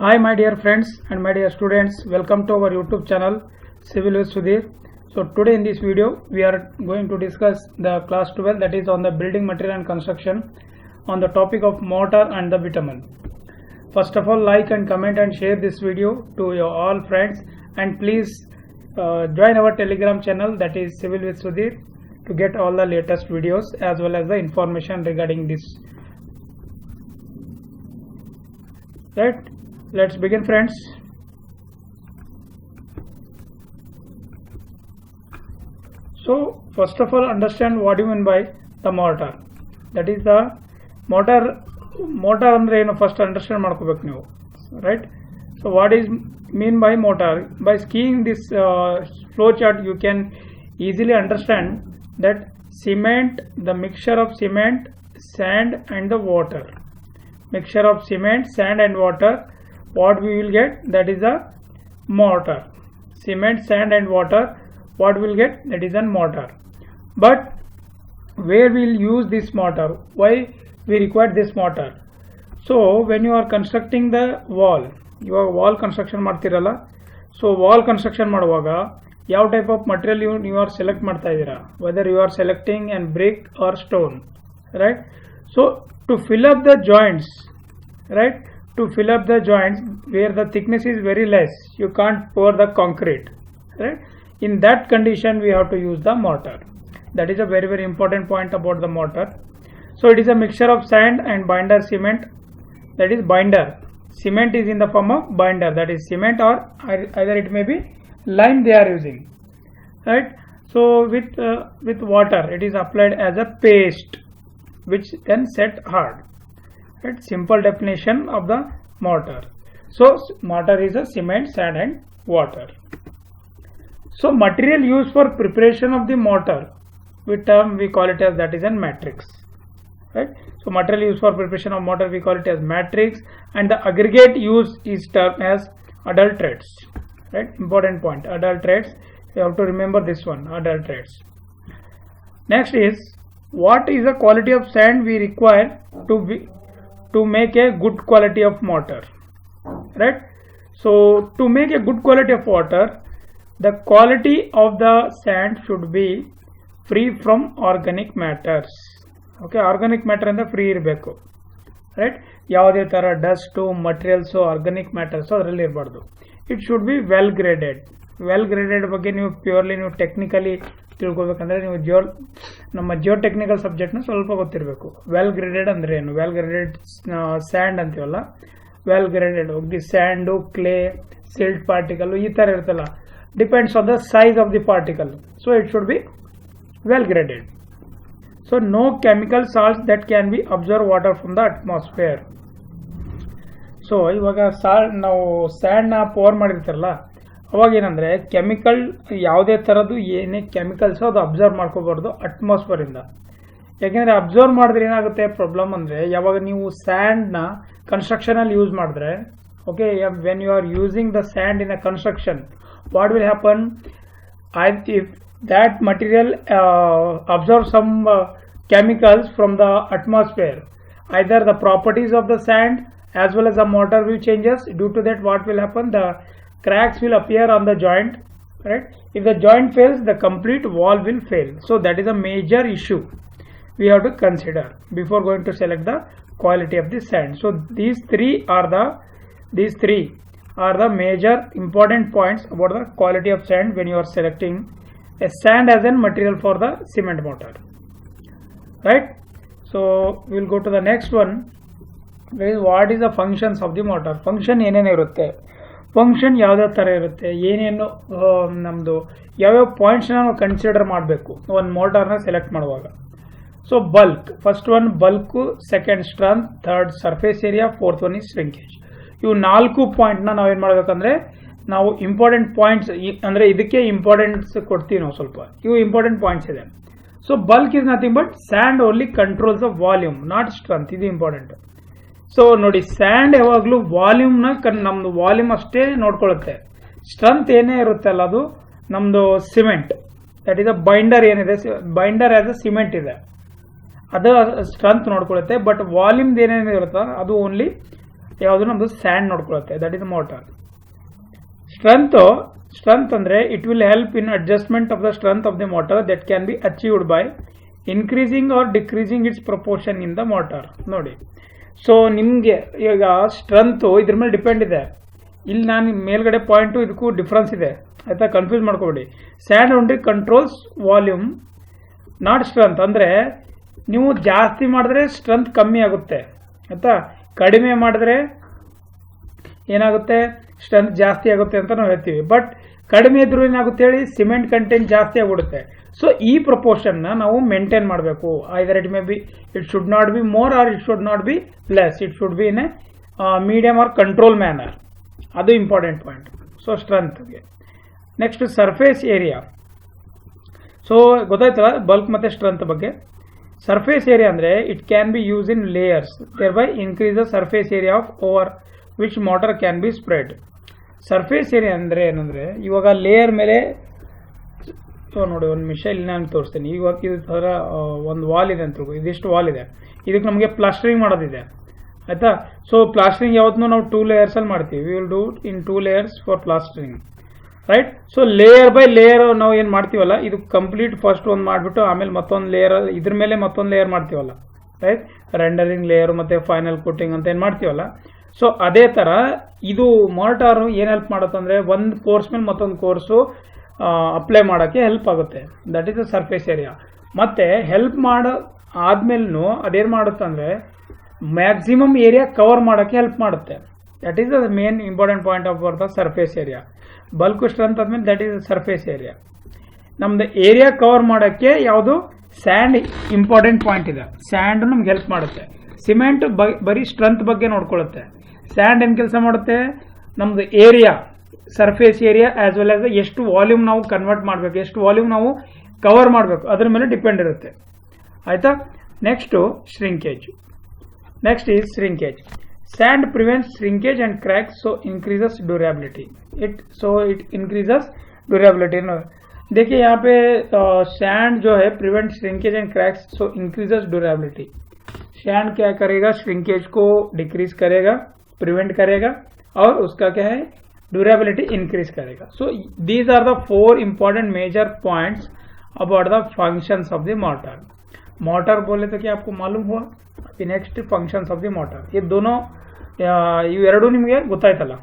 Hi my dear friends and my dear students, welcome to our YouTube channel Civil with Sudhir. So today in this video we are going to discuss the class 12, that is on the building material and construction, on the topic of mortar and the bitumen. First of all, like and comment and share this video to your all friends, and please join our Telegram channel, that is Civil with Sudhir, to get all the latest videos as well as the information regarding this. Right, let's begin friends. So first of all, understand what you mean by the mortar. That is the mortar ಅಂದ್ರೆ ಏನು first understand ಮಾಡ್ಕೋಬೇಕು ನೀವು, right? So what is mean by mortar? By seeing this flow chart you can easily understand that cement, the mixture of cement, sand and the water, mixture of cement, sand and water, what we will get, that is a mortar. Cement, sand and water, what we will get, that is a mortar. But where we will use this mortar? Why we require this mortar? So when you are constructing the wall, ಇವಾಗ wall construction ಮಾಡ್ತಿರಲ್ಲ, so wall construction ಮಾಡುವಾಗ ಯಾವ type of material ನೀವು or select ಮಾಡ್ತಾ ಇದ್ದೀರಾ, whether you are selecting and brick or stone, right? So to fill up the joints, right, to fill up the joints where the thickness is very less, you can't pour the concrete, right? In that condition we have to use the mortar. That is a very very important point about the mortar. So it is a mixture of sand and binder cement, that is binder. Cement is in the form of binder, that is cement, or either it may be lime they are using, right? So with water it is applied as a paste which then set hard. Right? Simple definition of the mortar. So mortar is a cement, sand and water. So material used for preparation of the mortar, with term we call it as, that is a matrix, right? So material used for preparation of mortar we call it as matrix, and the aggregate used is termed as adulterates, right? Important point, adulterates, you have to remember this one, adulterates. Next is, what is the quality of sand we require to make a good quality of mortar, right? So to make a good quality of water, the quality of the sand should be free from organic matters. Okay, organic matter and the free ಇರಬೇಕು, right? ಯಾವುದೇ ತರ dust materials organic matters ಅದರಲ್ಲಿ ಇರಬಾರ್ದು. It should be well graded. Well graded ಬಗ್ಗೆ ನೀವು purely ನೀವು technically ತಿಳ್ಕೊಬೇಕಂದ್ರೆ ನೀವು ನಮ್ಮ ಜಿಯೋ ಟೆಕ್ನಿಕಲ್ ಸಬ್ಜೆಕ್ಟ್ನ ಸ್ವಲ್ಪ ಗೊತ್ತಿರಬೇಕು. ವೆಲ್ ಗ್ರೇಡೆಡ್ ಅಂದ್ರೆ ಏನು? ವೆಲ್ ಗ್ರೇಡೆಡ್ ಸ್ಯಾಂಡ್ ಅಂತೀವಲ್ಲ, well graded the sand, clay, silt particle ಈ ತರ ಇರ್ತಲ್ಲ, depends on the size of the particle. So it should be well graded. So no chemical salts that can be absorb water from the atmosphere. So ಇವಾಗ ನಾವು and ನ four ಮಾಡಿರ್ತಾರಲ್ಲ, ಅವಾಗ ಏನಂದ್ರೆ chemical ಯಾವುದೇ ತರದ್ದು ಏನೇ ಕೆಮಿಕಲ್ಸ್ ಅದು ಅಬ್ಸರ್ವ್ ಮಾಡ್ಕೋಬಾರ್ದು ಅಟ್ಮಾಸ್ಫಿಯರ್ ಇಂದ. ಯಾಕೆಂದ್ರೆ ಅಬ್ಸರ್ವ್ ಮಾಡಿದ್ರೆ ಏನಾಗುತ್ತೆ ಪ್ರಾಬ್ಲಮ್ ಅಂದ್ರೆ, ಯಾವಾಗ ನೀವು ಸ್ಯಾಂಡ್ ನ ಕನ್ಸ್ಟ್ರಕ್ಷನ್ ಅಲ್ಲಿ ಯೂಸ್ ಮಾಡಿದ್ರೆ, okay, when you are using the sand in a construction, what will happen, if that material absorb some chemicals from the atmosphere, either the properties of the sand as well as the mortar will changes. Due to that, what will happen, the cracks will appear on the joint, right? If the joint fails, the complete wall will fail. So that is a major issue we have to consider before going to select the quality of the sand. So these three are the major important points about the quality of sand when you are selecting a sand as a material for the cement mortar, right? So we will go to the next one. What is the functions of the mortar? Function ಏನೇನು ಇರುತ್ತೆ, function ಯಾವ್ದಾವ ಥರ ಇರುತ್ತೆ, ಏನೇನು ನಮ್ಮದು ಯಾವ್ಯಾವ ಪಾಯಿಂಟ್ಸ್ನ ನಾವು consider ಮಾಡಬೇಕು ಒಂದು ಮೋಟಾರ್ನ ಸೆಲೆಕ್ಟ್ ಮಾಡುವಾಗ. So bulk, first one bulk, second strength, third surface area, fourth one is shrinkage. ಇವು 4 ಪಾಯಿಂಟ್ನ ನಾವೇನು ಮಾಡಬೇಕಂದ್ರೆ, ನಾವು ಇಂಪಾರ್ಟೆಂಟ್ ಪಾಯಿಂಟ್ಸ್ ಅಂದ್ರೆ ಇದಕ್ಕೆ ಇಂಪಾರ್ಟೆನ್ಸ್ ಕೊಡ್ತೀವಿ ನಾವು ಸ್ವಲ್ಪ. ಇವು ಇಂಪಾರ್ಟೆಂಟ್ ಪಾಯಿಂಟ್ಸ್ ಇದೆ. So bulk is nothing but sand only controls the volume, not strength. ಇದು ಇಂಪಾರ್ಟೆಂಟ್. ಸೊ ನೋಡಿ, ಸ್ಯಾಂಡ್ ಯಾವಾಗಲೂ ವಾಲ್ಯೂಮ್ನ ನಮ್ದು ವಾಲ್ಯೂಮ್ ಅಷ್ಟೇ ನೋಡ್ಕೊಳ್ಳುತ್ತೆ. ಸ್ಟ್ರೆಂತ್ ಏನೇ ಇರುತ್ತಲ್ಲ ಅದು ನಮ್ದು cement, that is a binder ಏನಿದೆ, ಬೈಂಡರ್ ಆಸ್ ಅ ಸಿಮೆಂಟ್ ಇದೆ, ಅದು ಸ್ಟ್ರೆಂತ್ ನೋಡ್ಕೊಳ್ಳುತ್ತೆ. ಬಟ್ ವಾಲ್ಯೂಮ್ ಏನೇನು ಇರುತ್ತೋ ಅದು ಓನ್ಲಿ ಯಾವುದು ನಮ್ಮದು ಸ್ಯಾಂಡ್ ನೋಡ್ಕೊಳುತ್ತೆ. That is mortar. ಸ್ಟ್ರೆಂತ್ ಅಂದರೆ it will help in adjustment of the strength of the mortar that can be achieved by increasing or decreasing its proportion in the mortar. ನೋಡಿ, so ನಿಮಗೆ ಈಗ strength ಇದ್ರ ಮೇಲೆ depend ಇದೆ. ಇಲ್ಲಿ ನಾನು ಮೇಲ್ಗಡೆ ಪಾಯಿಂಟು ಇದಕ್ಕೂ ಡಿಫ್ರೆನ್ಸ್ ಇದೆ ಆಯ್ತಾ, ಕನ್ಫ್ಯೂಸ್ ಮಾಡ್ಕೊಬೇಡಿ. Sand only controls volume not strength. ಅಂದರೆ ನೀವು ಜಾಸ್ತಿ ಮಾಡಿದ್ರೆ ಸ್ಟ್ರೆಂತ್ ಕಮ್ಮಿ ಆಗುತ್ತೆ ಆಯ್ತಾ, ಕಡಿಮೆ ಮಾಡಿದ್ರೆ ಏನಾಗುತ್ತೆ ಸ್ಟ್ರೆಂತ್ ಜಾಸ್ತಿ ಆಗುತ್ತೆ ಅಂತ ನಾವು ಹೇಳ್ತೀವಿ. ಬಟ್ ಕಡಿಮೆ ಇದ್ರೂ ಏನಾಗುತ್ತೆ ಹೇಳಿ, ಸಿಮೆಂಟ್ ಕಂಟೆಂಟ್ ಜಾಸ್ತಿ ಆಗಿಬಿಡುತ್ತೆ. ಸೊ ಈ ಪ್ರಪೋರ್ಷನ್ನ ನಾವು ಮೇಂಟೈನ್ ಮಾಡಬೇಕು. Either it may be it should not be more or it should not be less. It should be in a medium or control manner. ಅದು ಇಂಪಾರ್ಟೆಂಟ್ ಪಾಯಿಂಟ್. ಸೊ ಸ್ಟ್ರೆಂತ್ಗೆ next surface area. So ಗೊತ್ತಾಯ್ತಲ್ಲ bulk ಮತ್ತು strength ಬಗ್ಗೆ. Surface area ಅಂದರೆ it can be use in layers thereby increase the surface area of over which mortar can be spread. Surface area ಅಂದರೆ ಏನಂದರೆ ಇವಾಗ layer ಮೇಲೆ ನೋಡಿ ಒಂದು ನಿಮಿಷ ಇಲ್ಲಿ ನಾನು ತೋರಿಸ್ತೀನಿ. ಇವಾಗ ಇದು ಥರ ಒಂದು ವಾಲ್ ಇದೆ ಅಂತ, ಇದಿಷ್ಟು ವಾಲ್ ಇದೆ, ಇದಕ್ಕೆ ನಮಗೆ ಪ್ಲಾಸ್ಟರಿಂಗ್ ಮಾಡೋದಿದೆ ಆಯಿತಾ. ಸೊ ಪ್ಲಾಸ್ಟರಿಂಗ್ ಯಾವತ್ತೂ ನಾವು 2 ಲೇಯರ್ಸಲ್ಲಿ ಮಾಡ್ತೀವಿ. We will do in 2 layers for plastering right. So layer by layer ನಾವು ಏನು ಮಾಡ್ತೀವಲ್ಲ, ಇದು ಕಂಪ್ಲೀಟ್ ಫಸ್ಟ್ ಒಂದು ಮಾಡಿಬಿಟ್ಟು ಆಮೇಲೆ ಮತ್ತೊಂದು ಲೇಯರ್, ಇದ್ರ ಮೇಲೆ ಮತ್ತೊಂದು ಲೇಯರ್ ಮಾಡ್ತೀವಲ್ಲ ರೈಟ್, ರೆಂಡರಿಂಗ್ ಲೇಯರ್ ಮತ್ತು ಫೈನಲ್ ಕೋಟಿಂಗ್ ಅಂತ ಏನು ಮಾಡ್ತೀವಲ್ಲ. ಸೊ ಅದೇ ಥರ ಇದು ಮೋಟಾರು ಏನು ಹೆಲ್ಪ್ ಮಾಡುತ್ತಂದರೆ ಒಂದು ಕೋರ್ಸ್ ಮೇಲೆ ಮತ್ತೊಂದು ಕೋರ್ಸು ಅಪ್ಲೈ ಮಾಡೋಕ್ಕೆ ಹೆಲ್ಪ್ ಆಗುತ್ತೆ. That is the surface area. ಮತ್ತು ಹೆಲ್ಪ್ ಮಾಡೋ ಆದಮೇಲೂ ಅದೇನು ಮಾಡುತ್ತೆ ಅಂದರೆ ಮ್ಯಾಕ್ಸಿಮಮ್ ಏರಿಯಾ ಕವರ್ ಮಾಡೋಕ್ಕೆ ಹೆಲ್ಪ್ ಮಾಡುತ್ತೆ. That is the main important point of the surface area. Bulk strength ಆದಮೇಲೆ that is the surface area. ನಮ್ದು ಏರಿಯಾ ಕವರ್ ಮಾಡೋಕ್ಕೆ ಯಾವುದು ಸ್ಯಾಂಡ್ ಇಂಪಾರ್ಟೆಂಟ್ ಪಾಯಿಂಟ್ ಇದೆ. ಸ್ಯಾಂಡ್ ನಮ್ಗೆ ಹೆಲ್ಪ್ ಮಾಡುತ್ತೆ. ಸಿಮೆಂಟ್ ಬರೀ ಸ್ಟ್ರೆಂತ್ ಬಗ್ಗೆ ನೋಡ್ಕೊಳ್ಳುತ್ತೆ. ಸ್ಯಾಂಡ್ ಏನು ಕೆಲಸ ಮಾಡುತ್ತೆ, ನಮ್ದು area surface area as well as ಎಷ್ಟು ವಾಲ್ಯೂಮ್ ನಾವು ಕನ್ವರ್ಟ್ ಮಾಡಬೇಕು, ಎಷ್ಟು ವಾಲ್ಯೂಮ್ ನಾವು ಕವರ್ ಮಾಡಬೇಕು, ಅದ್ರ ಮೇಲೆ ಡಿಪೆಂಡ್ ಇರುತ್ತೆ ಆಯಿತಾ. Next shrinkage. Next is shrinkage. Sand prevents shrinkage and cracks, so increases durability. It increases durability. देखिए यहाँ पे sand जो है prevent shrinkage and cracks, so increases durability. Sand क्या करेगा, shrinkage को decrease करेगा, prevent करेगा और उसका क्या है durability increase करेगा. So these are the 4 important major points about the functions of the motor. Mortar बोले तो क्या आपको मालूम हुआ. Next functions of the mortar. ये दोनों ಇವೆರಡು ನಿಮಗೆ ಗೊತ್ತಾಯ್ತಲ್ಲ.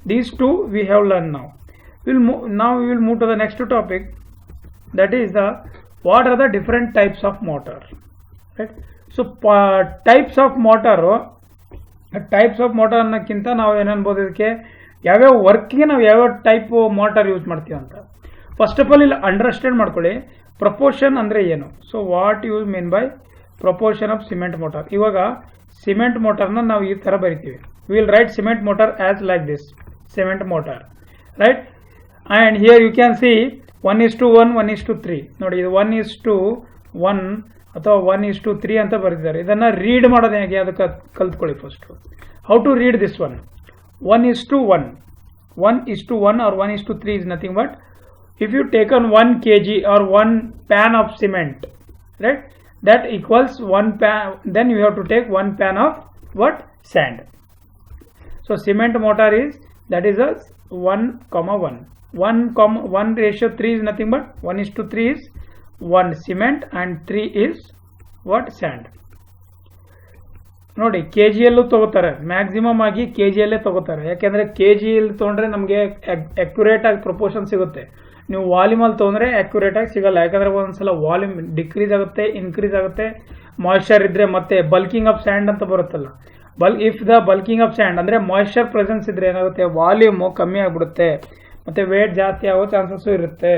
These two we have learn. ನಾವು we will move to the next topic, that is the what are the different types of mortar right. So types of mortar ಅನ್ನೋಕ್ಕಿಂತ ನಾವು ಏನನ್ಬೋದು, ಇದಕ್ಕೆ ಯಾವ್ಯಾವ ವರ್ಕ್ಗೆ ನಾವು ಯಾವ್ಯಾವ ಟೈಪ್ ಮೋಟರ್ ಯೂಸ್ ಮಾಡ್ತೀವಿ ಅಂತ. ಫಸ್ಟ್ ಆಫ್ ಆಲ್ ಇಲ್ಲಿ ಅಂಡರ್ಸ್ಟ್ಯಾಂಡ್ ಮಾಡ್ಕೊಳ್ಳಿ ಪ್ರಪೋರ್ಷನ್ ಅಂದರೆ ಏನು. So what you mean by proportion of cement mortar. ಇವಾಗ ಸಿಮೆಂಟ್ ಮೋಟರ್ನ ನಾವು ಈ ಥರ ಬರಿತೀವಿ. We will write cement mortar as like this, cement mortar right. And here you can see 1:1, 1:3. ನೋಡಿ ಇದು 1:1 ಅಥವಾ 1:3 ಅಂತ ಬರೆದಿದ್ದಾರೆ. ಇದನ್ನು ರೀಡ್ ಮಾಡೋದು ಹೇಗೆ ಅದಕ್ಕೆ ಕಲ್ತ್ಕೊಳ್ಳಿ first. How to read this one. 1:1, 1:1 or 1:3 is nothing but if you taken 1 kg or 1 pan of cement, right, that equals 1 pan, then you have to take 1 pan of what, sand. So cement motor is, that is a 1:1. 1:3 is nothing but 1:3 is 1 cement and 3 is what, sand. ನೋಡಿ K ಜಿಯಲ್ಲೂ ತಗೋತಾರೆ, maximum ಆಗಿ K ಜಿಯಲ್ಲೇ ತಗೋತಾರೆ. ಯಾಕೆಂದರೆ K ಜಿಯಲ್ಲಿ ತೊಗೊಂಡ್ರೆ ನಮಗೆ accurate ಆಗಿ proportion ಸಿಗುತ್ತೆ. ನೀವು ವಾಲ್ಯೂಮಲ್ಲಿ ತೊಗೊಂಡ್ರೆ ಅಕ್ಯುರೇಟ್ ಆಗಿ ಸಿಗಲ್ಲ. ಯಾಕಂದರೆ ಒಂದ್ಸಲ ವಾಲ್ಯೂಮ್ ಡಿಕ್ರೀಸ್ ಆಗುತ್ತೆ, ಇನ್ಕ್ರೀಸ್ ಆಗುತ್ತೆ. ಮಾಯ್ಶ್ಚರ್ ಇದ್ದರೆ ಮತ್ತೆ ಬಲ್ಕಿಂಗ್ ಆಫ್ ಸ್ಯಾಂಡ್ ಅಂತ ಬರುತ್ತಲ್ಲ, if the bulking of and ಅಂದರೆ ಮಾಯ್ಶ್ಚರ್ ಪ್ರೆಸೆನ್ಸ್ ಇದ್ರೆ ಏನಾಗುತ್ತೆ, ವಾಲ್ಯೂಮು ಕಮ್ಮಿ ಆಗಿಬಿಡುತ್ತೆ ಮತ್ತು ವೇಟ್ ಜಾಸ್ತಿ ಆಗೋ ಚಾನ್ಸಸ್ಸು ಇರುತ್ತೆ.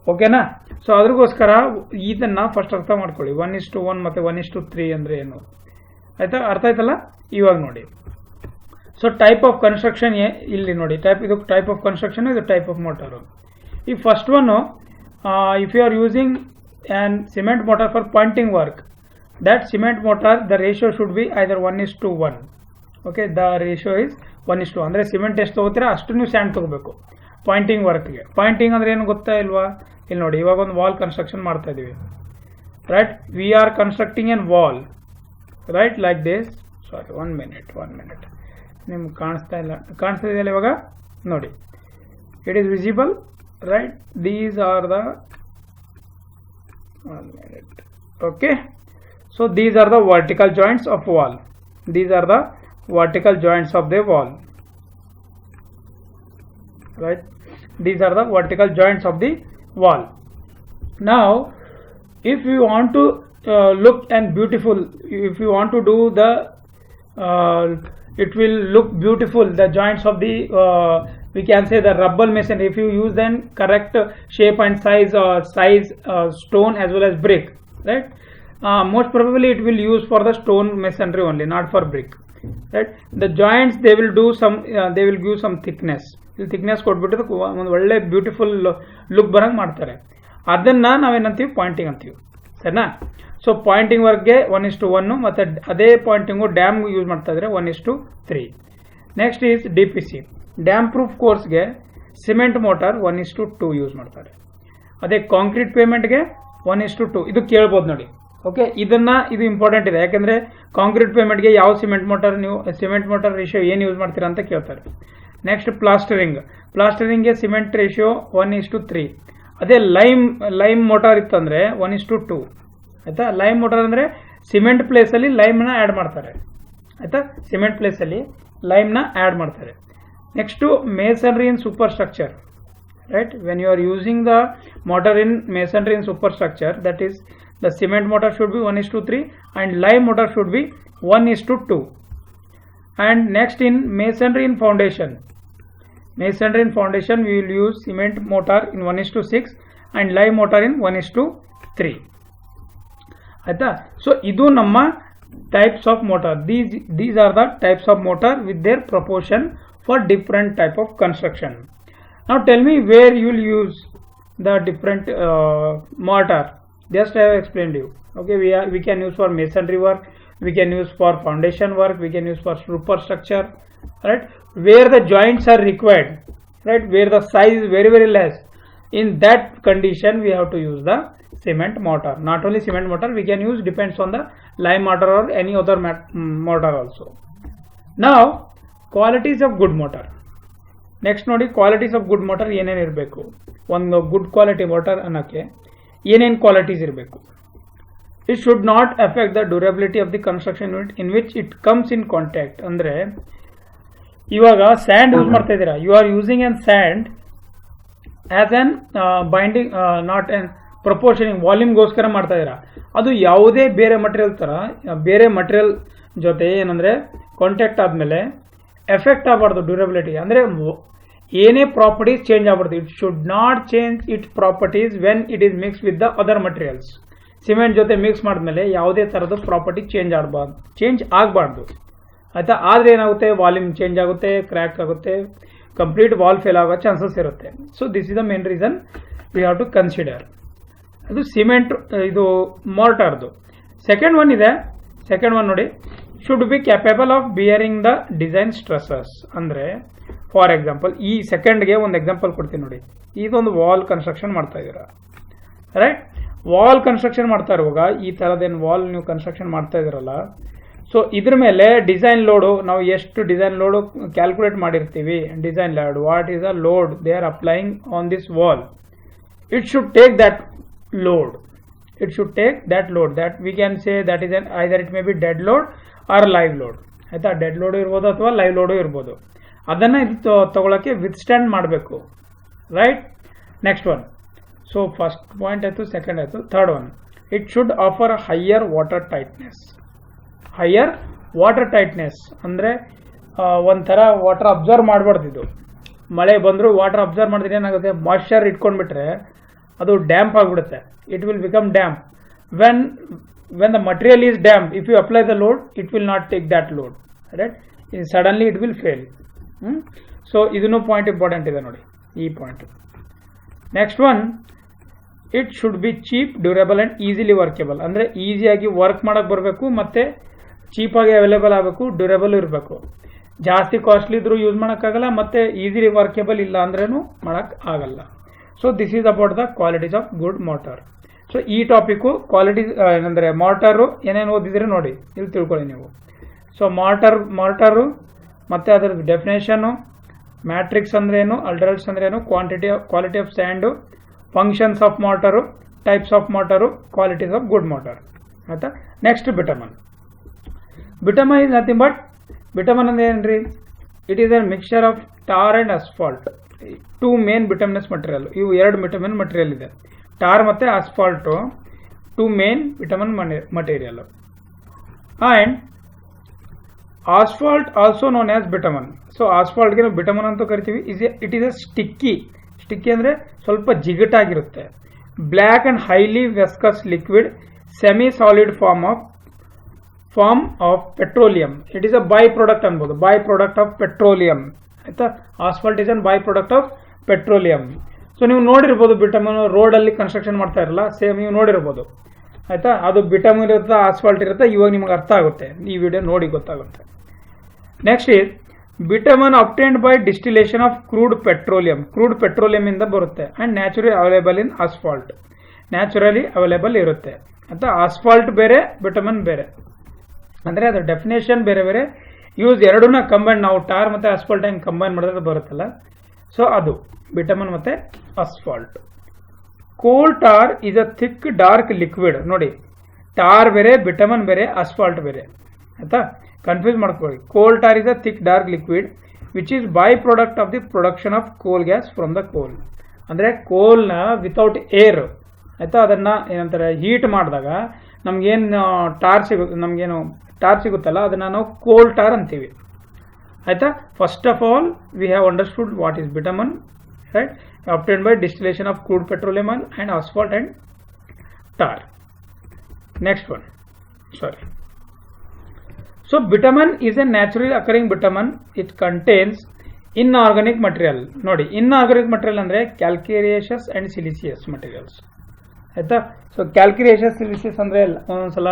ಓಕೆನಾ. ಸೊ ಅದ್ರಗೋಸ್ಕರ ಇದನ್ನು ಫಸ್ಟ್ ಅರ್ಥ ಮಾಡ್ಕೊಳ್ಳಿ. 1:1 ಮತ್ತು 1:3 ಅಂದರೆ ಏನು ಆಯಿತಾ, ಅರ್ಥ ಆಯ್ತಲ್ಲ. ಇವಾಗ ನೋಡಿ, ಸೊ ಟೈಪ್ ಆಫ್ ಕನ್ಸ್ಟ್ರಕ್ಷನ್ ಇಲ್ಲಿ ನೋಡಿ, ಇದು ಟೈಪ್ ಆಫ್ ಕನ್ಸ್ಟ್ರಕ್ಷನ್, ಇದು ಟೈಪ್ ಆಫ್ ಮೋಟಾರು. ಈ first one, if you are using an cement mortar for pointing work, that cement motor the ratio should be either 1:1. okay, the ratio is 1:1. ಅಂದರೆ cement ಎಷ್ಟು ತಗೋತೀರಾ ಅಷ್ಟು ನೀವು and ತಗೋಬೇಕು Poynting ವರ್ಕ್ಗೆ. Poynting ಅಂದರೆ ಏನು ಗೊತ್ತಾ ಇಲ್ವಾ, ಇಲ್ಲಿ ನೋಡಿ, ಇವಾಗ ಒಂದು ವಾಲ್ ಕನ್ಸ್ಟ್ರಕ್ಷನ್ ಮಾಡ್ತಾ ಇದ್ದೀವಿ right. We are constructing N wall right like this. Sorry 1 minute ನಿಮ್ಗೆ ಕಾಣಿಸ್ತಿದೆಯಲ್ಲ ಇವಾಗ ನೋಡಿ. It is visible, right? These are the 1 minute. Okay, so these are the vertical joints of wall. These are the vertical joints of the wall, right? These are the vertical joints of the wall. Now if you want to look and beautiful, if you want to do the it will look beautiful, the joints of the we can say the rubble masonry, if you use then correct shape and size stone as well as brick, right? Most probably it will use for the stone masonry only, not for brick, right? The joints they will do some they will give some thickness ಕೊಟ್ಬಿಟ್ಟು ಒಂದು ಒಳ್ಳೆ beautiful look ಬರಂಗ್ ಮಾಡ್ತಾರೆ. ಅದನ್ನ ನಾವೇನಂತೀವಿ Poynting ಅಂತೀವಿ, ಸರಿನಾ? So Poynting ವರ್ಕ್ಗೆ 1:1 ಮತ್ತೆ ಅದೇ ಪಾಯಿಂಟಿಂಗು ಡ್ಯಾಮ್ ಯೂಸ್ ಮಾಡ್ತಾ ಇದ್ರೆ 1:3. Next is DPC, dam proof ಕೋರ್ಸ್ಗೆ ಸಿಮೆಂಟ್ ಮೋಟಾರ್ 1:2 ಯೂಸ್ ಮಾಡ್ತಾರೆ. ಅದೇ ಕಾಂಕ್ರೀಟ್ ಪೇಮೆಂಟ್ಗೆ 1:2. ಇದು ಕೇಳ್ಬೋದು ನೋಡಿ. ಓಕೆ, ಇದು ಇಂಪಾರ್ಟೆಂಟ್ ಇದೆ, ಯಾಕಂದ್ರೆ ಕಾಂಕ್ರೀಟ್ ಪೇಮೆಂಟ್ಗೆ ಯಾವ ಸಿಮೆಂಟ್ ಮೋಟಾರ್ ರೇಷಿಯೋ ಏನು ಯೂಸ್ ಮಾಡ್ತೀರಾ ಅಂತ ಕೇಳ್ತಾರೆ. ನೆಕ್ಸ್ಟ್ ಪ್ಲಾಸ್ಟರಿಂಗ್ಗೆ ಸಿಮೆಂಟ್ ರೇಷಿಯೋ 1:3. ಅದೇ ಲೈಮ್ ಮೋಟಾರ್ ಇತ್ತಂದ್ರೆ 1:2. ಆಯ್ತಾ? ಲೈಮ್ ಮೋಟಾರ್ ಅಂದ್ರೆ ಸಿಮೆಂಟ್ ಪ್ಲೇಸ್ ಅಲ್ಲಿ ಲೈಮ್ನ ಆಡ್ ಮಾಡ್ತಾರೆ. ಆಯ್ತಾ? ಸಿಮೆಂಟ್ ಪ್ಲೇಸ್ ಅಲ್ಲಿ ಲೈಮ್ನ ಆಡ್ ಮಾಡ್ತಾರೆ. Next masonry in superstructure, right? When you are using the mortar in masonry in superstructure, that is the cement mortar should be 1:3 and lime mortar should be 1:2. And next in masonry in foundation we will use cement mortar in 1:6 and lime mortar in 1:3. ಆಯ್ತಾ? So ಇದು ನಮ್ಮ types of mortar. These are the types of mortar with their proportion for different type of construction. Now tell me where you will use the different mortar. Just I have explained you. Okay, we can use for masonry work, we can use for foundation work, we can use for superstructure, right? Where the joints are required, right? Where the size is very less, in that condition we have to use the cement mortar. Not only cement mortar, we can use, depends on the lime mortar or any other mortar also. Now qualities of good mortar. Next ನೋಡಿ, qualities of good mortar ಏನೇನು ಇರಬೇಕು. ಒಂದು good quality motor ಅನ್ನಕ್ಕೆ ಏನೇನು qualities ಇರಬೇಕು. It should not affect the durability of the construction unit in which it comes in contact. ಅಂದ್ರೆ ಇವಾಗ sand use ಮಾಡ್ತಾ ಇದ್ದೀರಾ, you are using an sand as an binding, not an proportioning, ವಾಲ್ಯೂಮ್ಗೋಸ್ಕರ ಮಾಡ್ತಾ ಇದ್ದೀರಾ. ಅದು ಯಾವುದೇ ಬೇರೆ ಮಟೀರಿಯಲ್ ಜೊತೆ ಏನಂದ್ರೆ ಕಾಂಟ್ಯಾಕ್ಟ್ ಆದ್ಮೇಲೆ ಎಫೆಕ್ಟ್ ಆಗಬಾರ್ದು ಡ್ಯೂರಬಿಲಿಟಿ. ಅಂದ್ರೆ ಏನೇ ಪ್ರಾಪರ್ಟೀಸ್ ಚೇಂಜ್ ಆಗ್ಬಾರ್ದು. It should not change its properties when it is mix with the other materials. Cement ಜೊತೆ ಮಿಕ್ಸ್ ಮಾಡಿದ್ಮೇಲೆ ಯಾವುದೇ ಥರದ ಪ್ರಾಪರ್ಟಿ ಚೇಂಜ್ ಆಗಬಾರ್ದು. ಆಯ್ತಾ? ಆದರೆ ಏನಾಗುತ್ತೆ, ವಾಲ್ಯೂಮ್ ಚೇಂಜ್ ಆಗುತ್ತೆ, ಕ್ರ್ಯಾಕ್ ಆಗುತ್ತೆ, ಕಂಪ್ಲೀಟ್ ವಾಲ್ ಫೇಲ್ ಆಗೋ ಚಾನ್ಸಸ್ ಇರುತ್ತೆ. So this is the main reason we have to consider. ಅದು ಸಿಮೆಂಟ್, ಇದು ಮಾರ್ಟಾರ್ದು. ಸೆಕೆಂಡ್ ಒನ್ ನೋಡಿ, should be capable of bearing the design stresses. ಅಂದರೆ ಫಾರ್ ಎಕ್ಸಾಂಪಲ್, ಈ ಸೆಕೆಂಡ್ಗೆ ಒಂದು ಎಕ್ಸಾಂಪಲ್ ಕೊಡ್ತೀನಿ ನೋಡಿ. ಇದೊಂದು ವಾಲ್ ಕನ್ಸ್ಟ್ರಕ್ಷನ್ ಮಾಡ್ತಾ ಇದ್ದೀರಾ, ರೈಟ್? ವಾಲ್ ಕನ್ಸ್ಟ್ರಕ್ಷನ್ ಮಾಡ್ತಾ ಇರುವಾಗ ಈ ಥರದ್ದೇನು ವಾಲ್ ನೀವು ಕನ್ಸ್ಟ್ರಕ್ಷನ್ ಮಾಡ್ತಾ ಇದ್ದೀರಲ್ಲ, ಸೊ ಇದ್ರ ಮೇಲೆ ಡಿಸೈನ್ ಲೋಡು, ನಾವು ಎಷ್ಟು ಡಿಸೈನ್ ಲೋಡು ಕ್ಯಾಲ್ಕುಲೇಟ್ ಮಾಡಿರ್ತೀವಿ, design load, what is the load they are applying on this wall, it should take that load. It should take that load, that we can say that is either it may be dead load or live load. ಆಯ್ತಾ? Dead load ಇರ್ಬೋದು ಅಥವಾ live load ಇರ್ಬೋದು. ಅದನ್ನ ಇದು ತಗೊಳಕ್ಕೆ withstand ಮಾಡಬೇಕು, right? Next one, so first point ಆಯ್ತು, second ಆಯ್ತು, third one, it should offer higher water tightness. ಅಂದ್ರೆ ಒಂಥರ ವಾಟರ್ ಅಬ್ಸರ್ವ್ ಮಾಡಬಾರ್ದು. ಮಳೆ ಬಂದರೂ ವಾಟರ್ ಅಬ್ಸರ್ವ್ ಮಾಡಿದ್ರೆ ಏನಾಗುತ್ತೆ, ಮಾಯ್ಶ್ಚರ್ ಇಟ್ಕೊಂಡ್ಬಿಟ್ರೆ ಅದು ಡ್ಯಾಂಪ್ ಆಗಿಬಿಡುತ್ತೆ. It will become damp. When the material is damp, if you apply the load, it will not take that load, right? Suddenly it will fail. So ಇದನ್ನು point important ಇದೆ ನೋಡಿ, ಈ point. Next one, it should be cheap, durable and easily workable. ಅಂದ್ರೆ ಈಸಿಯಾಗಿ work ಮಾಡಕ್ ಬರಬೇಕು, ಮತ್ತೆ ಚೀಪಾಗಿ available ಆಗಬೇಕು, ಡ್ಯೂರಬಲ್ ಇರಬೇಕು. ಜಾಸ್ತಿ ಕಾಸ್ಟ್ಲಿ ಇದ್ರೂ ಯೂಸ್ ಮಾಡೋಕ್ಕಾಗಲ್ಲ, ಮತ್ತೆ ಈಸಿಲಿ ವರ್ಕೇಬಲ್ ಇಲ್ಲ ಅಂದ್ರೂ ಮಾಡಕ್ ಆಗಲ್ಲ. So this is about the qualities of good motor. So ಈ ಟಾಪಿಕ್ ಕ್ವಾಲಿಟೀಸ್ ಏನಂದ್ರೆ ಮೋಟಾರು ಏನೇನು ಓದಿದ್ರೆ ನೋಡಿ, ಇಲ್ಲಿ ತಿಳ್ಕೊಳ್ಳಿ ನೀವು. ಸೊ ಮಾರ್ಟರು ಮತ್ತು ಅದರ ಡೆಫಿನೇಷನ್ನು, ಮ್ಯಾಟ್ರಿಕ್ಸ್ ಅಂದ್ರೆ ಏನು, ಅಲ್ಡರಲ್ಸ್ ಅಂದ್ರೆ ಏನು, quality of sand, functions of mortar, types of mortar, qualities of good mortar. ಆಯ್ತಾ. Next bitumen. Bitumen is nothing but, bitumen ಅಂದ್ರೆ ಏನ್ರಿ, it is a mixture of tar and asphalt. Two main bituminous material. ಇವು ಎರಡು bitumen material ಇದೆ, tar ಮತ್ತೆ asphalt, two main bitumen material. And asphalt also known as bitumen. So ಆಸ್ಫಾಲ್ಟ್ಗೆ ನಾವು bitumen ಅಂತ ಕರಿತೀವಿ. ಇಟ್ ಈಸ್ ಎ ಸ್ಟಿಕ್ಕಿ ಅಂದ್ರೆ ಸ್ವಲ್ಪ ಜಿಗಟಾಗಿರುತ್ತೆ, black and highly viscous liquid semi solid form of petroleum. It is a by product ಅನ್ಬೋದು, by product of petroleum. ಆಯ್ತಾ. Asphalt is an by product of petroleum. So ನೀವು ನೋಡಿರ್ಬೋದು, ಬಿಟಮನ್ ರೋಡಲ್ಲಿ construction ಮಾಡ್ತಾ ಇರಲ್ಲ, ಸೇಮ್ ನೀವು ನೋಡಿರ್ಬೋದು. ಆಯ್ತಾ. ಅದು ಬಿಟಮನ್ ಇರುತ್ತೆ, ಆಸ್ಫಾಲ್ಟ್ ಇರುತ್ತೆ. ಇವಾಗ ನಿಮಗೆ ಅರ್ಥ ಆಗುತ್ತೆ, ಈ ವಿಡಿಯೋ ನೋಡಿ ಗೊತ್ತಾಗುತ್ತೆ. Next is bitumen obtained by distillation of crude petroleum ಇಂದ ಬರುತ್ತೆ. And naturally available in asphalt, naturally available ಇರುತ್ತೆ. ಅಂತ ಆಸ್ಫಾಲ್ಟ್ ಬೇರೆ, ಬಿಟಮನ್ ಬೇರೆ, ಅಂದ್ರೆ ಅದ್ರ ಡೆಫಿನೇಷನ್ ಬೇರೆ ಬೇರೆ. ಯೂಸ್ ಎರಡನ್ನ ಕಂಬೈನ್, ನಾವು ಟಾರ್ ಮತ್ತೆ ಆಸ್ಫಾಲ್ಟ್ ಹೆಂಗ್ ಕಂಬೈನ್ ಮಾಡಿದ್ರೆ ಬರುತ್ತಲ್ಲ, ಸೊ ಅದು ಬಿಟಮನ್ ಮತ್ತೆ asphalt. Coal tar is a thick dark liquid. ನೋಡಿ, ಟಾರ್ ಬೇರೆ, ಬಿಟಮನ್ ಬೇರೆ, ಆಸ್ಫಾಲ್ಟ್ ಬೇರೆ. ಆಯ್ತಾ. ಕನ್ಫ್ಯೂಸ್ ಮಾಡ್ಕೊಳ್ಳಿ. Coal tar is a thick dark liquid which is by product of the production of coal gas from the coal. ಅಂದ್ರೆ ಕೋಲ್ನ without air, ಆಯ್ತಾ, ಅದನ್ನ ಏನಂತಾರೆ ಹೀಟ್ ಮಾಡಿದಾಗ ನಮ್ಗೇನು ಟಾರ್ ಸಿಗುತ್ತಲ್ಲ, ಅದನ್ನ ನಾವು ಕೋಲ್ ಟಾರ್ ಅಂತೀವಿ. ಆಯ್ತಾ. First of all we have understood what is bitumen, right, obtained by distillation of crude petroleum and asphalt and tar. Next one, sorry. So bitumen is a naturally occurring bitumen. It contains inorganic material. ನೋಡಿ, inorganic material ಅಂದ್ರೆ calcareous and siliceous materials. ಆಯ್ತಾ. So calcareous ಸಿಲಿಸಿಯಸ್ ಅಂದ್ರೆ ಒಂದೊಂದ್ಸಲ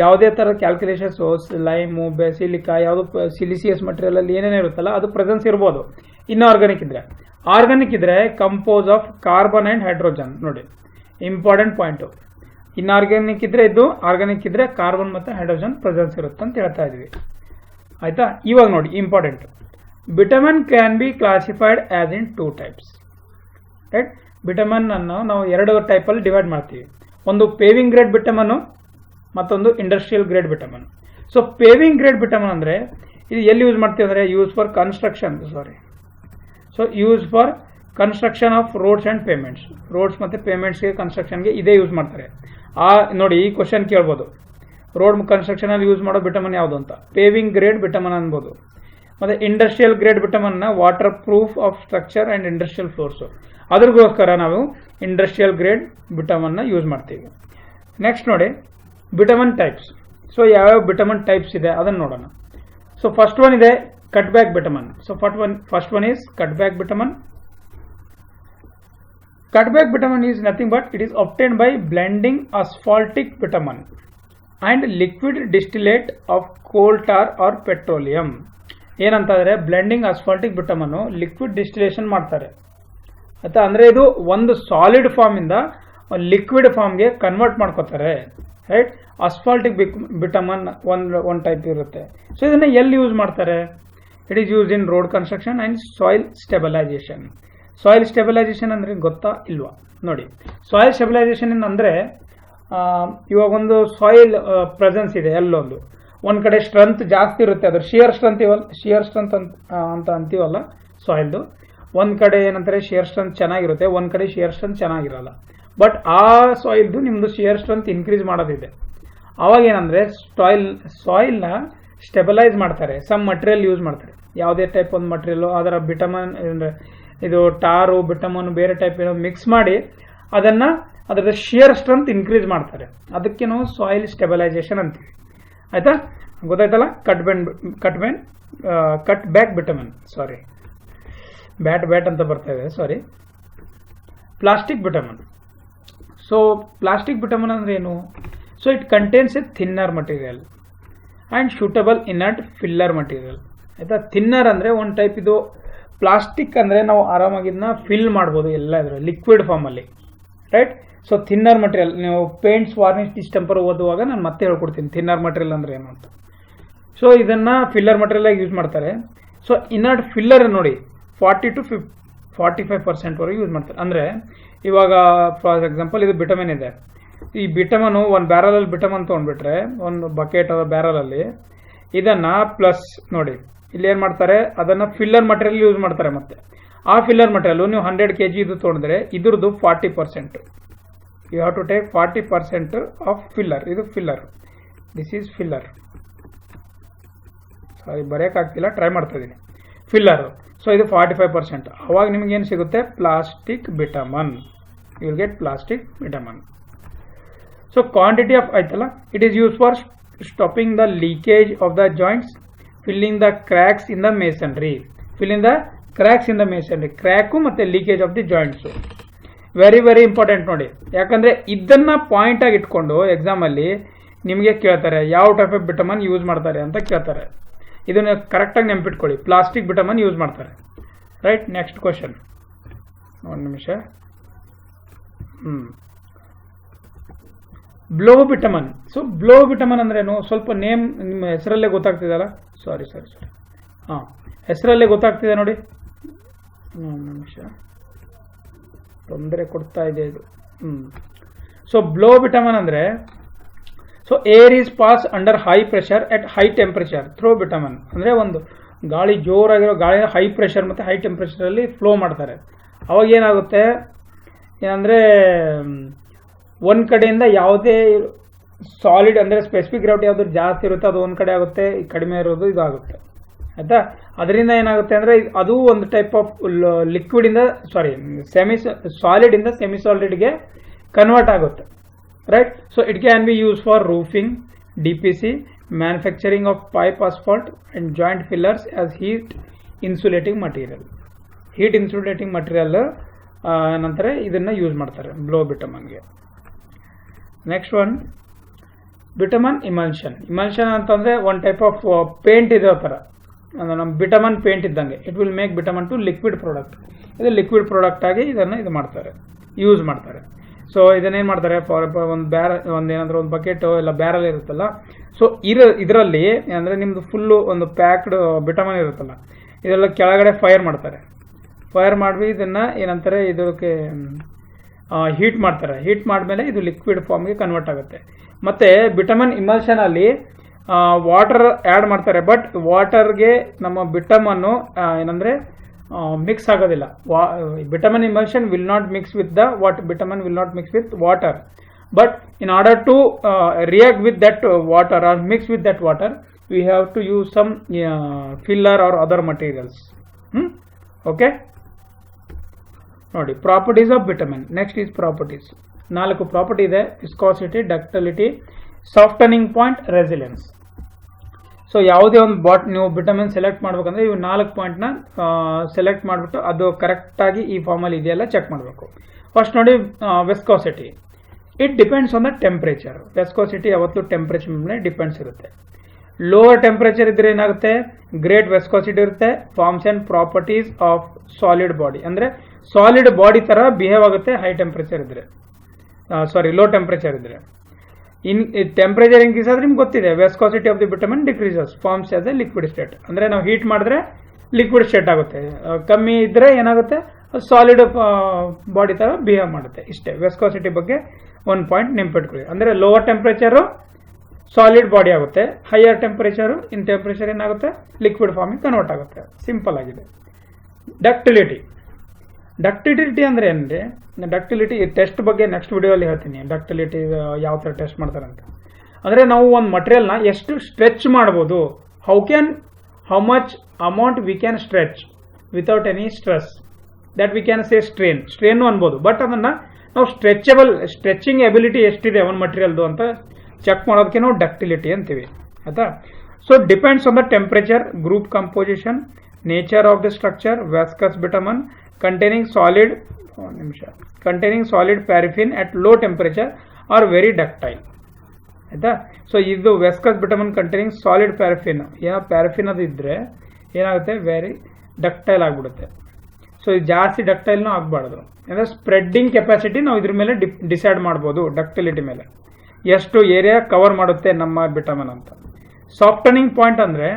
ಯಾವುದೇ ತರ calculations, lime, basilica, ಯಾವುದು ಸಿಲಿಸಿಯಸ್ material ಅಲ್ಲಿ ಏನೇನೇ ಇರುತ್ತಲ್ಲ ಅದು ಪ್ರೆಸೆನ್ಸ್ ಇರ್ಬೋದು. ಇನ್ಆರ್ಗಾನಿಕ್ ಇದ್ರೆ, ಆರ್ಗಾನಿಕ್ ಇದ್ರೆ compose of carbon and hydrogen. ನೋಡಿ, ಇಂಪಾರ್ಟೆಂಟ್ ಪಾಯಿಂಟ್. ಇನ್ಆರ್ಗಾನಿಕ್ ಇದ್ರೆ ಇದು, ಆರ್ಗಾನಿಕ್ ಇದ್ರೆ ಕಾರ್ಬನ್ ಮತ್ತೆ ಹೈಡ್ರೋಜನ್ ಪ್ರೆಸೆನ್ಸ್ ಇರುತ್ತೆ ಅಂತ ಹೇಳ್ತಾ ಇದೀವಿ. ಆಯ್ತಾ. ಇವಾಗ ನೋಡಿ, important, bitumen can be classified as in 2 types. Right. Bitumen ಅನ್ನು ನಾವು 2 ಟೈಪ್ ಅಲ್ಲಿ ಡಿವೈಡ್ ಮಾಡ್ತೀವಿ. ಒಂದು ಪೇವಿಂಗ್ ಗ್ರೇಡ್ ಬಿಟಮನ್, ಮತ್ತೊಂದು ಇಂಡಸ್ಟ್ರಿಯಲ್ ಗ್ರೇಡ್ ಬಿಟಮನ್. ಸೊ ಪೇವಿಂಗ್ ಗ್ರೇಡ್ ಬಿಟಮನ್ ಅಂದ್ರೆ ಇದು ಎಲ್ಲಿ ಯೂಸ್ ಮಾಡ್ತೀವಿ ಅಂದ್ರೆ use for construction of roads and payments. Roads ಮತ್ತೆ ಪೇಮೆಂಟ್ಸ್ಗೆ ಕನ್ಸ್ಟ್ರಕ್ಷನ್ಗೆ ಇದೇ ಯೂಸ್ ಮಾಡ್ತಾರೆ. ನೋಡಿ, ಈ ಕ್ವಶನ್ ಕೇಳ್ಬೋದು, ರೋಡ್ ಕನ್ಸ್ಟ್ರಕ್ಷನ್ ಅಲ್ಲಿ ಯೂಸ್ ಮಾಡೋ ಬಿಟಮನ್ ಯಾವುದು ಅಂತ. ಪೇವಿಂಗ್ ಗ್ರೇಡ್ ಬಿಟಮನ್ ಅನ್ಬೋದು. ಮತ್ತೆ ಇಂಡಸ್ಟ್ರಿಯಲ್ ಗ್ರೇಡ್ ಬಿಟಮನ್ ನ waterproof of structure and industrial floors, ಅದ್ರಗೋಸ್ಕರ ನಾವು ಇಂಡಸ್ಟ್ರಿಯಲ್ ಗ್ರೇಡ್ ಬಿಟಮನ್ ನ ಯೂಸ್ ಮಾಡ್ತೀವಿ. ನೆಕ್ಸ್ಟ್ ನೋಡಿ, ಬಿಟಮನ್ ಟೈಪ್ಸ್. ಸೊ ಯಾವ್ಯಾವ ಬಿಟಮನ್ ಟೈಪ್ಸ್ ಇದೆ ಅದನ್ನು ನೋಡೋಣ. ಸೊ ಫಸ್ಟ್ ಒನ್ ಇದೆ cut back bitumen. So first one is cut back bitumen. Cut back bitumen is nothing but it is obtained by blending asphaltic bitumen and liquid distillate of coal tar or petroleum. ಏನಂತಂದ್ರೆ blending ಅಸ್ಫಾಲ್ಟಿಕ್ ಬಿಟಮನ್ liquid distillation ಮಾಡ್ತಾರೆ. ಆಯ್ತಾ. ಅಂದ್ರೆ ಇದು ಒಂದು solid form ಇಂದ liquid ಫಾರ್ಮ್ಗೆ convert ಮಾಡ್ಕೋತಾರೆ. Right. ಅಸ್ಫಾಲ್ಟಿಕ್ ಬಿಟಮನ್ one type ಇರುತ್ತೆ. ಸೊ ಇದನ್ನ ಎಲ್ಲಿ ಯೂಸ್ ಮಾಡ್ತಾರೆ? It is use in road construction and soil stabilisation. Soil stabilisation ಅಂದ್ರೆ ಗೊತ್ತಾ ಇಲ್ವಾ? ನೋಡಿ, ಸಾಯಿಲ್ ಸ್ಟೆಬಿಲೈಸೇಷನ್ ಅಂದ್ರೆ ಇವಾಗ ಒಂದು ಸಾಯಿಲ್ ಪ್ರೆಸೆನ್ಸ್ ಇದೆ ಎಲ್ಲೊಂದು, ಒಂದ್ ಕಡೆ ಸ್ಟ್ರೆಂತ್ ಜಾಸ್ತಿ ಇರುತ್ತೆ, ಅದ್ರ ಶಿಯರ್ ಸ್ಟ್ರೆಂತ್ ಅಂತ ಅಂತೀವಲ್ಲ ಸಾಯಿಲ್ದು. ಒಂದ್ ಕಡೆ ಏನಂತಾರೆ ಶಿಯರ್ ಸ್ಟ್ರೆಂತ್ ಚೆನ್ನಾಗಿರುತ್ತೆ, ಒಂದ್ ಕಡೆ ಶಿಯರ್ ಸ್ಟ್ರೆಂತ್ ಚೆನ್ನಾಗಿರಲ್ಲ. ಬಟ್ ಆ ಸಾಯಿಲ್ದು ನಿಮ್ದು ಶಿಯರ್ ಸ್ಟ್ರೆಂತ್ ಇನ್ಕ್ರೀಸ್ ಮಾಡೋದಿದೆ. ಅವಾಗ ಏನಂದ್ರೆ ಸಾಯಿಲ್ನ ಸ್ಟೆಬಿಲೈಸ್ ಮಾಡ್ತಾರೆ, ಸಮ್ ಮಟೀರಿಯಲ್ ಯೂಸ್ ಮಾಡ್ತಾರೆ. ಯಾವುದೇ ಟೈಪ್ ಒಂದು ಮಟೀರಿಯಲ್, ಅದರ ಬಿಟಮನ್, ಇದು ಟಾರು ಬಿಟಮನ್ ಬೇರೆ ಟೈಪ್ ಏನೋ ಮಿಕ್ಸ್ ಮಾಡಿ ಅದರ ಶಿಯರ್ ಸ್ಟ್ರೆಂತ್ ಇನ್ಕ್ರೀಸ್ ಮಾಡ್ತಾರೆ. ಅದಕ್ಕೆ ನಾವು ಸಾಯಿಲ್ ಸ್ಟೆಬಿಲೈಸೇಷನ್ ಅಂತೀವಿ. ಆಯ್ತಾ, ಗೊತ್ತಾಯ್ತಲ್ಲ? ಕಟ್ ಬ್ಯಾಕ್ ಬಿಟಮನ್, ಸಾರಿ ಬ್ಯಾಟ್ ಅಂತ ಬರ್ತಾ ಇದೆ, ಸಾರಿ. Plastic bitumen. ಸೊ ಪ್ಲಾಸ್ಟಿಕ್ ಬಿಟಮನ್ ಅಂದ್ರೆ ಏನು? So it contains A thinner material and suitable inert filler material. ಆಯ್ತಾ. ಥಿನ್ನರ್ ಅಂದ್ರೆ ಒಂದು ಟೈಪ್ ಇದು. ಪ್ಲಾಸ್ಟಿಕ್ ಅಂದ್ರೆ ನಾವು ಆರಾಮಾಗಿದ್ನ ಫಿಲ್ ಮಾಡ್ಬೋದು ಎಲ್ಲ ಇದ್ರೆ ಲಿಕ್ವಿಡ್ ಫಾರ್ಮ್ ಅಲ್ಲಿ. ರೈಟ್. ಸೊ ಥಿನ್ನರ್ ಮಟೀರಿಯಲ್, ನೀವು ಪೇಂಟ್ಸ್, ವಾರ್ನಿಶ್, ಡಿಸ್ಟೆಂಪರ್ ಓದುವಾಗ ನಾನು ಮತ್ತೆ ಹೇಳ್ಕೊಡ್ತೀನಿ ಥಿನ್ನರ್ ಮಟೀರಿಯಲ್ ಅಂದ್ರೆ ಏನು ಅಂತ. ಸೊ ಇದನ್ನು ಫಿಲ್ಲರ್ ಮಟೀರಿಯಲ್ ಆಗಿ ಯೂಸ್ ಮಾಡ್ತಾರೆ. ಸೊ ಇನರ್ಟ್ ಫಿಲ್ಲರ್ ನೋಡಿ 40 to 45% ವರೆಗೆ ಯೂಸ್ ಮಾಡ್ತಾರೆ. ಅಂದರೆ ಇವಾಗ ಫಾರ್ ಎಕ್ಸಾಂಪಲ್ ಇದು ಬಿಟಮಿನ್ ಇದೆ, ಈ ಬಿಟಮನ್ನು ಒಂದು ಬ್ಯಾರಲಲ್ಲಿ ಬಿಟಮನ್ ತೊಗೊಂಡ್ಬಿಟ್ರೆ ಒಂದು ಬಕೆಟ್ ಬ್ಯಾರಲಲ್ಲಿ ಇದನ್ನು ಪ್ಲಸ್ ನೋಡಿ ಇಲ್ಲಿ ಏನು ಮಾಡ್ತಾರೆ, ಅದನ್ನು ಫಿಲ್ಲರ್ ಮಟೀರಿಯಲ್ ಯೂಸ್ ಮಾಡ್ತಾರೆ. ಮತ್ತೆ ಆ ಫಿಲ್ಲರ್ ಮಟೀರಿಯಲ್ ನೀವು 100 kg ಇದು ತೊಗೊಂಡ್ರೆ ಇದ್ರದ್ದು 40%. You have to take 40% of filler. ಇದು filler, this is filler. Sorry ಬರೆಯೋಕ್ಕಾಗ್ತಿಲ್ಲ, ಟ್ರೈ ಮಾಡ್ತಾ ಇದ್ದೀನಿ. ಫಿಲ್ಲರ್. ಸೊ ಇದು 45%. ಅವಾಗ ನಿಮಗೇನು ಸಿಗುತ್ತೆ, plastic bitumen. You will get plastic bitumen. So quantity of ಆಯ್ತಲ್ಲ, it is use for stopping the leakage of the joints, filling the cracks in the masonry. Filling the cracks in the masonry, crack ಮತ್ತು leakage of the joints. Very very important ನೋಡಿ, ಯಾಕಂದರೆ ಇದನ್ನು ಪಾಯಿಂಟಾಗಿ ಇಟ್ಕೊಂಡು ಎಕ್ಸಾಮಲ್ಲಿ ನಿಮಗೆ ಕೇಳ್ತಾರೆ ಯಾವ ಟೈಪ್ ಆಫ್ ಬಿಟಮನ್ ಯೂಸ್ ಮಾಡ್ತಾರೆ ಅಂತ ಕೇಳ್ತಾರೆ. ಇದನ್ನು ಕರೆಕ್ಟಾಗಿ ನೆನಪಿಟ್ಕೊಳ್ಳಿ, ಪ್ಲಾಸ್ಟಿಕ್ ಬಿಟಮನ್ ಯೂಸ್ ಮಾಡ್ತಾರೆ. Right, next question. ಒಂದು ನಿಮಿಷ. ಬ್ಲೋ ಬಿಟಮನ್. ಸೊ ಬ್ಲೋ ಬಿಟಮನ್ ಅಂದ್ರೇನು, ಸ್ವಲ್ಪ ನೇಮ್ ನಿಮ್ಮ ಹೆಸರಲ್ಲೇ ಗೊತ್ತಾಗ್ತಿದೆಯಲ್ಲ. ಸಾರಿ ಹಾಂ, ಹೆಸರಲ್ಲೇ ಗೊತ್ತಾಗ್ತಿದೆ ನೋಡಿ. ಒಂದು ನಿಮಿಷ, ತೊಂದರೆ ಕೊಡ್ತಾ ಇದೆ ಇದು. ಸೊ ಬ್ಲೋ ಬಿಟಮನ್ ಅಂದರೆ, so air is pass under high pressure at high temperature through bitumen. ಅಂದರೆ ಒಂದು ಗಾಳಿ ಜೋರಾಗಿರೋ ಗಾಳಿ ಹೈ ಪ್ರೆಷರ್ ಮತ್ತು ಹೈ ಟೆಂಪರೇಚರಲ್ಲಿ ಫ್ಲೋ ಮಾಡ್ತಾರೆ. ಅವಾಗ ಏನಾಗುತ್ತೆ ಏನಂದರೆ, ಒಂದು ಕಡೆಯಿಂದ ಯಾವುದೇ ಸಾಲಿಡ್ ಅಂದರೆ ಸ್ಪೆಸಿಫಿಕ್ ಗ್ರಾವಿಟಿ ಯಾವುದು ಜಾಸ್ತಿ ಇರುತ್ತೆ ಅದು ಒಂದು ಕಡೆ ಆಗುತ್ತೆ, ಕಡಿಮೆ ಇರೋದು ಇದು ಆಗುತ್ತೆ. ಆಯಿತಾ, ಅದರಿಂದ ಏನಾಗುತ್ತೆ ಅಂದರೆ ಅದು ಒಂದು ಟೈಪ್ ಆಫ್ ಲಿಕ್ವಿಡಿಂದ ಸಾಲಿಡಿಂದ ಸೆಮಿ ಸಾಲಿಡ್ಗೆ ಕನ್ವರ್ಟ್ ಆಗುತ್ತೆ. Right, so it can be use for roofing, DPC, manufacturing of pipe asphalt and joint fillers as heat insulating material. Heat insulating material ನಂತರ ಇದನ್ನು ಯೂಸ್ ಮಾಡ್ತಾರೆ ಬ್ಲೋ ಬಿಟಮನ್ಗೆ. Next one, bitumen emulsion. Emulsion ಅಂತಂದರೆ ಒಂದು type of paint ಇರೋ ಥರ, ನಮ್ಮ bitumen paint ಇದ್ದಂಗೆ. It will make bitumen to liquid product. ಇದು ಲಿಕ್ವಿಡ್ ಪ್ರಾಡಕ್ಟ್ ಆಗಿ ಇದನ್ನು ಇದು ಮಾಡ್ತಾರೆ, ಯೂಸ್ ಮಾಡ್ತಾರೆ. ಸೊ ಇದನ್ನೇನು ಮಾಡ್ತಾರೆ, ಫಾರ್ ಏನಾದರೂ ಒಂದು ಬಕೆಟು ಇಲ್ಲ ಬ್ಯಾರಲ್ ಇರುತ್ತಲ್ಲ, ಸೊ ಇದರಲ್ಲಿ ಅಂದರೆ ನಿಮ್ಮದು ಫುಲ್ಲು ಒಂದು ಪ್ಯಾಕ್ಡ್ ಬಿಟಮನ್ ಇರುತ್ತಲ್ಲ, ಇದೆಲ್ಲ ಕೆಳಗಡೆ ಫೈರ್ ಮಾಡ್ತಾರೆ. ಫೈರ್ ಮಾಡಿ ಇದನ್ನು ಏನಂತಾರೆ, ಇದಕ್ಕೆ ಹೀಟ್ ಮಾಡ್ತಾರೆ. ಹೀಟ್ ಮಾಡಿದ್ಮೇಲೆ ಇದು ಲಿಕ್ವಿಡ್ ಫಾರ್ಮ್ಗೆ ಕನ್ವರ್ಟ್ ಆಗುತ್ತೆ. ಮತ್ತು ಬಿಟಮನ್ ಇಮಲ್ಷನಲ್ಲಿ ವಾಟರ್ ಆ್ಯಡ್ ಮಾಡ್ತಾರೆ, ಬಟ್ ವಾಟರ್ಗೆ ನಮ್ಮ ಬಿಟಮನ್ನು ಏನಂದರೆ ಮಿಕ್ಸ್ ಆಗೋದಿಲ್ಲ. Bitumen emulsion will not mix with bitumen will not mix with water, but in order to react with that water or mix with that water we have to use some filler or other materials. Okay ನೋಡಿ, properties of bitumen. Next is properties. 4 property ಇದೆ: viscosity, ductility, softening point, resilience. So ಯಾವುದೇ ಒಂದು ನೀವು bitumen select ಮಾಡ್ಬೇಕಂದ್ರೆ ಇವು 4 ಪಾಯಿಂಟ್ನ select ಮಾಡಿಬಿಟ್ಟು ಅದು ಕರೆಕ್ಟಾಗಿ ಈ ಫಾರ್ಮಲ್ಲಿ ಇದೆಯಲ್ಲ ಚೆಕ್ ಮಾಡಬೇಕು. ಫಸ್ಟ್ ನೋಡಿ, viscosity. It depends on the temperature. Viscosity ಯಾವತ್ತೂ ಟೆಂಪ್ರೇಚರ್ ಮೇಲೆ ಡಿಪೆಂಡ್ಸ್ ಇರುತ್ತೆ. ಲೋವರ್ ಟೆಂಪ್ರೇಚರ್ ಇದ್ರೆ ಏನಾಗುತ್ತೆ, ಗ್ರೇಟ್ ವಿಸ್ಕಾಸಿಟಿ ಇರುತ್ತೆ. Forms and properties of solid body, ಅಂದರೆ ಸಾಲಿಡ್ ಬಾಡಿ ಥರ ಬಿಹೇವ್ ಆಗುತ್ತೆ ಹೈ ಟೆಂಪ್ರೇಚರ್ ಇದ್ರೆ, ಲೋ ಟೆಂಪ್ರೇಚರ್ ಇದ್ರೆ. ಟೆಂಪ್ರೇಚರ್ ಇನ್ಕ್ರೀಸ್ ಆದರೆ ನಿಮ್ಗೆ ಗೊತ್ತಿದೆ, viscosity of the bitumen decreases, forms as a liquid state. ಅಂದರೆ ನಾವು ಹೀಟ್ ಮಾಡಿದ್ರೆ ಲಿಕ್ವಿಡ್ ಸ್ಟೇಟ್ ಆಗುತ್ತೆ, ಕಮ್ಮಿ ಇದ್ದರೆ ಏನಾಗುತ್ತೆ, ಸಾಲಿಡ್ ಬಾಡಿ ಥರ ಬಿಹೇವ್ ಮಾಡುತ್ತೆ. ಇಷ್ಟೇ ವಿಸ್ಕಾಸಿಟಿ ಬಗ್ಗೆ ಒಂದು ಪಾಯಿಂಟ್ ನೆನ್ಪಿಟ್ಕೊಳ್ಳಿ. ಅಂದರೆ ಲೋವರ್ ಟೆಂಪ್ರೇಚರು ಸಾಲಿಡ್ ಬಾಡಿ ಆಗುತ್ತೆ, ಹೈಯರ್ ಟೆಂಪ್ರೇಚರು ಟೆಂಪ್ರೇಚರ್ ಏನಾಗುತ್ತೆ, ಲಿಕ್ವಿಡ್ ಫಾರ್ಮಿಗೆ ಕನ್ವರ್ಟ್ ಆಗುತ್ತೆ. ಸಿಂಪಲ್ ಆಗಿದೆ. ಡಕ್ಟಿಲಿಟಿ. ಡಕ್ಟಿಲಿಟಿ ಅಂದರೆ ಏನ್ರಿ, ಡಕ್ಟಿಲಿಟಿ ಟೆಸ್ಟ್ ಬಗ್ಗೆ ನೆಕ್ಸ್ಟ್ ವಿಡಿಯೋಲಿ ಹೇಳ್ತೀನಿ. ಡಕ್ಟಿಲಿಟಿ ಯಾವ ಥರ ಟೆಸ್ಟ್ ಮಾಡ್ತಾರೆ ಅಂತ. ಅಂದರೆ ನಾವು ಒಂದು ಮಟೀರಿಯಲ್ನ ಎಷ್ಟು ಸ್ಟ್ರೆಚ್ ಮಾಡ್ಬೋದು, how much amount we can stretch without any stress, that we can say strain ಅನ್ಬೋದು. ಬಟ್ ಅದನ್ನು ನಾವು ಸ್ಟ್ರೆಚಿಂಗ್ ಎಬಿಲಿಟಿ ಎಷ್ಟಿದೆ ಒಂದು ಮಟೀರಿಯಲ್ದು ಅಂತ ಚೆಕ್ ಮಾಡೋದಕ್ಕೆ ನಾವು ಡಕ್ಟಿಲಿಟಿ ಅಂತೀವಿ. ಆಯ್ತಾ. So depends on the temperature, group composition, nature of the structure. Viscous bitumen containing solid paraffin at low temperature are very ductile. ಆಯ್ತಾ. ಸೊ ಇದು ವಿಸ್ಕಸ್ ಬಿಟಮನ್ ಕಂಟೈನಿಂಗ್ ಸಾಲಿಡ್ ಪ್ಯಾರಫಿನ್, ಏನೋ ಪ್ಯಾರಫಿನ್ ಅದು ಇದ್ದರೆ ಏನಾಗುತ್ತೆ, ವೆರಿ ಡಕ್ಟೈಲ್ ಆಗಿಬಿಡುತ್ತೆ. So ಇದು ಜಾಸ್ತಿ ಡಕ್ಟೈಲ್ನೂ ಆಗಬಾರ್ದು. ಅಂದರೆ ಸ್ಪ್ರೆಡ್ಡಿಂಗ್ ಕೆಪಾಸಿಟಿ ನಾವು ಇದ್ರ ಮೇಲೆ ಡಿಸೈಡ್ ಮಾಡ್ಬೋದು, ಡಕ್ಟಿಲಿಟಿ ಮೇಲೆ ಎಷ್ಟು ಏರಿಯಾ ಕವರ್ ಮಾಡುತ್ತೆ ನಮ್ಮ ಬಿಟಮನ್ ಅಂತ. ಸಾಫ್ಟನಿಂಗ್ ಪಾಯಿಂಟ್ ಅಂದರೆ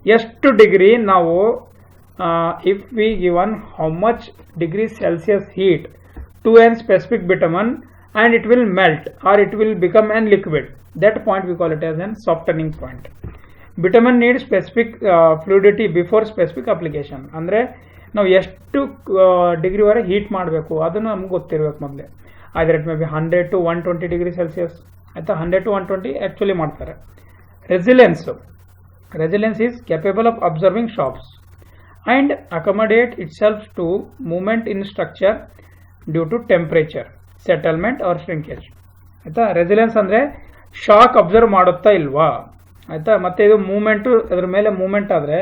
ಎಷ್ಟು ಡಿಗ್ರಿ ನಾವು if we given how much degree Celsius heat to an specific bitumen and it will melt or it will become an liquid. That point we call it as an softening point. Bitumen needs specific fluidity before specific application. ಅಂದರೆ ನಾವು ಎಷ್ಟು degree ವರೆಗೆ heat ಮಾಡಬೇಕು ಅದನ್ನು ನಮ್ಗೆ ಗೊತ್ತಿರಬೇಕು ಮೊದಲೇ. ಆದರೆ it may be 100 to 120 degree Celsius ಆಯಿತಾ. 100 to 120 ಆ್ಯಕ್ಚುಲಿ ಮಾಡ್ತಾರೆ. Resilience is capable of absorbing shocks and accommodate itself to movement in structure due to temperature, settlement or shrinkage ಆಯ್ತಾ. ರೆಸಿಲೆನ್ಸ್ ಅಂದರೆ ಶಾಕ್ ಅಬ್ಸರ್ವ್ ಮಾಡುತ್ತಾ ಇಲ್ವಾ ಆಯ್ತಾ. ಮತ್ತೆ ಇದು movement, ಅದ್ರ ಮೇಲೆ ಮೂವ್ಮೆಂಟ್ ಆದರೆ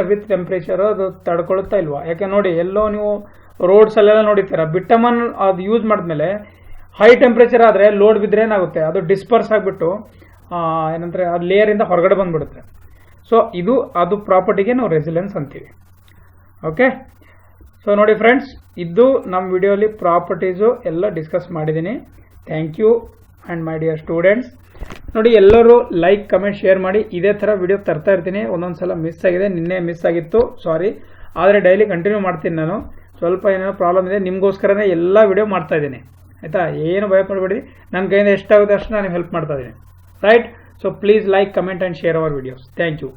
ವಿತ್ ಟೆಂಪ್ರೇಚರ್ ಅದು ತಡ್ಕೊಳುತ್ತಾ ಇಲ್ವಾ. ಯಾಕೆ ನೋಡಿ, ಎಲ್ಲೋ ನೀವು ರೋಡ್ಸ್ ಅಲ್ಲೆಲ್ಲ ನೋಡಿರ್ತೀರ, ಬಿಟಮನ್ ಅದು ಯೂಸ್ ಮಾಡಿದ್ಮೇಲೆ ಹೈ ಟೆಂಪ್ರೇಚರ್ ಆದರೆ ಲೋಡ್ ಬಿದ್ದರೆ ಏನಾಗುತ್ತೆ, ಅದು ಡಿಸ್ಪರ್ಸ್ ಆಗಿಬಿಟ್ಟು ಏನಂದ್ರೆ ಆ ಲೇಯರಿಂದ ಹೊರಗಡೆ ಬಂದ್ಬಿಡುತ್ತೆ. ಸೊ ಇದು ಅದು ಪ್ರಾಪರ್ಟಿಗೆ ನಾವು ರೆಸಿಲೆನ್ಸ್ ಅಂತೀವಿ. ಓಕೆ, ಸೊ ನೋಡಿ ಫ್ರೆಂಡ್ಸ್, ಇದು ನಮ್ಮ ವಿಡಿಯೋಲಿ ಪ್ರಾಪರ್ಟೀಸು ಎಲ್ಲ ಡಿಸ್ಕಸ್ ಮಾಡಿದ್ದೀನಿ. Thank you and my dear students. ನೋಡಿ, ಎಲ್ಲರೂ ಲೈಕ್, ಕಮೆಂಟ್, ಶೇರ್ ಮಾಡಿ. ಇದೇ ಥರ ವಿಡಿಯೋ ತರ್ತಾ ಇರ್ತೀನಿ. ಒಂದೊಂದು ಸಲ ಮಿಸ್ ಆಗಿದೆ, ನಿನ್ನೆ ಮಿಸ್ ಆಗಿತ್ತು, ಸಾರಿ. ಆದರೆ ಡೈಲಿ ಕಂಟಿನ್ಯೂ ಮಾಡ್ತೀನಿ ನಾನು. ಸ್ವಲ್ಪ ಏನೇನೋ ಪ್ರಾಬ್ಲಮ್ ಇದೆ, ನಿಮಗೋಸ್ಕರನೇ ಎಲ್ಲ ವಿಡಿಯೋ ಮಾಡ್ತಾ ಇದ್ದೀನಿ ಆಯಿತಾ. ಏನು ಭಯ ಪಡಬೇಡಿ, ನನ್ನ ಕೈಯಿಂದ ಎಷ್ಟಾಗುತ್ತೆ ಅಷ್ಟು ನಾನು ಹೆಲ್ಪ್ ಮಾಡ್ತಾ ಇದ್ದೀನಿ. Right, so please like, comment and share our videos. Thank you.